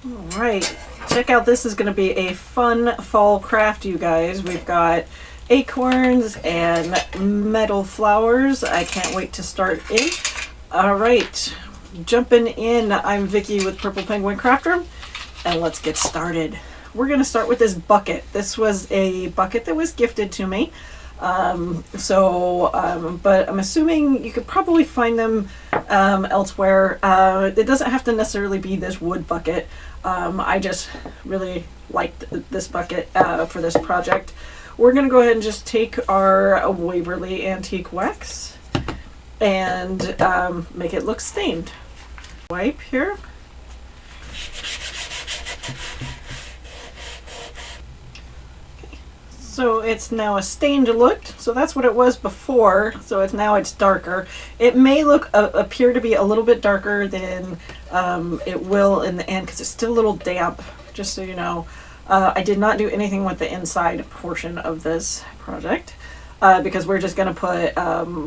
All right, check out, this is going to be a fun fall craft, you guys. We've got acorns and metal flowers. I can't wait to start in. All right, jumping in, I'm Vicki with Purple Penguin Craft Room, and let's get started. We're going to start with this bucket. This was a bucket that was gifted to me. But I'm assuming you could probably find them elsewhere. It doesn't have to necessarily be this wood bucket. I just really liked this bucket for this project. We're going to go ahead and just take our Waverly Antique Wax and make it look stained. Wipe here. So it's now a stained look. So that's what it was before. So it's darker. It may appear to be a little bit darker than it will in the end because it's still a little damp. Just so you know, I did not do anything with the inside portion of this project because we're just going to put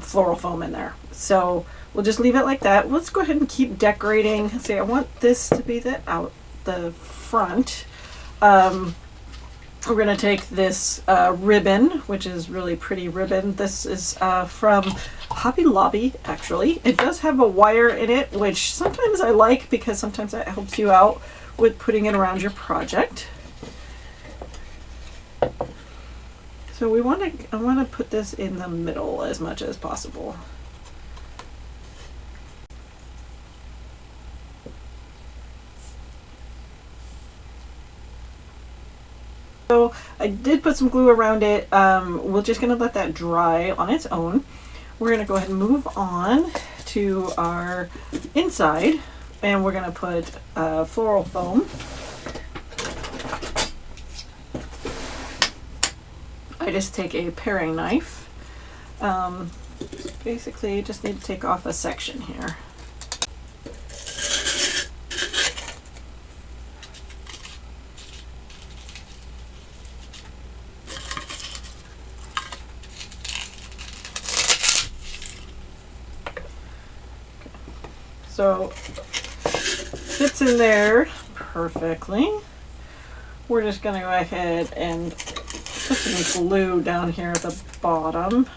floral foam in there. So we'll just leave it like that. Let's go ahead and keep decorating. See, I want this to be the front. We're going to take this ribbon, which is really pretty ribbon. This is from Hobby Lobby, actually. It does have a wire in it, which sometimes I like because sometimes that helps you out with putting it around your project. So I want to put this in the middle as much as possible. So I did put some glue around it. We're just going to let that dry on its own. We're going to go ahead and move on to our inside, and we're going to put floral foam. I just take a paring knife. Basically, just need to take off a section here. So fits in there perfectly. We're just going to go ahead and put some glue down here at the bottom to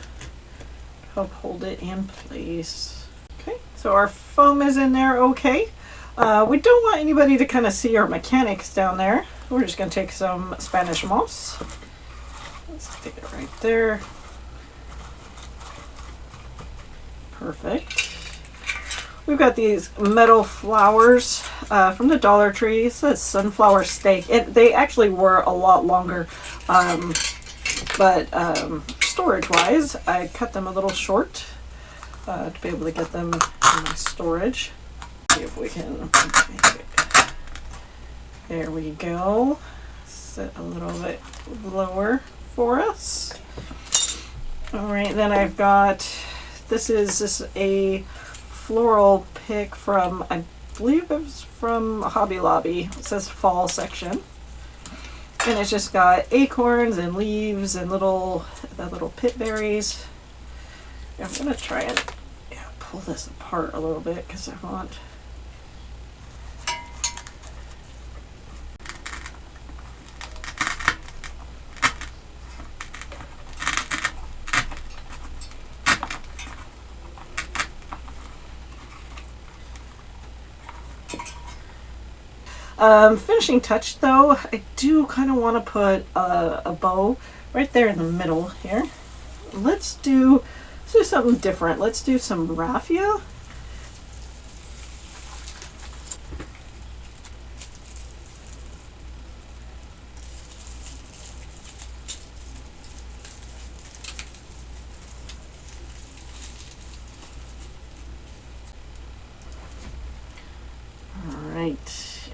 help hold it in place. Okay, so our foam is in there okay. We don't want anybody to kind of see our mechanics down there. We're just going to take some Spanish moss. Let's stick it right there. Perfect. We've got these metal flowers from the Dollar Tree. It says sunflower steak. They actually were a lot longer, but storage-wise, I cut them a little short to be able to get them in my storage. See if we can make it. There we go. Set a little bit lower for us. All right, then I've got, this is a floral pick from, I believe it was from Hobby Lobby. It says fall section, and it's just got acorns and leaves and the little pit berries. I'm gonna try and pull this apart a little bit because I want finishing touch though, I do kind of want to put a bow right there in the middle here. Let's do something different. Let's do some raffia.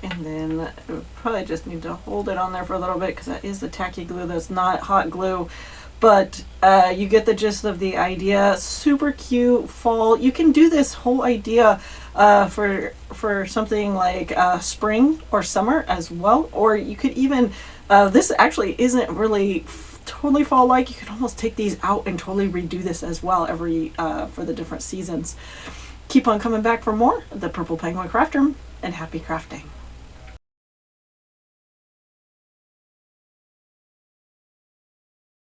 And then probably just need to hold it on there for a little bit because that is the tacky glue. That's not hot glue, but you get the gist of the idea. Super cute fall. You can do this whole idea for something like spring or summer as well, or you could even this actually isn't really totally fall like. You could almost take these out and totally redo this as well every for the different seasons. Keep on coming back for more. The Purple Penguin Craft Room, and happy crafting.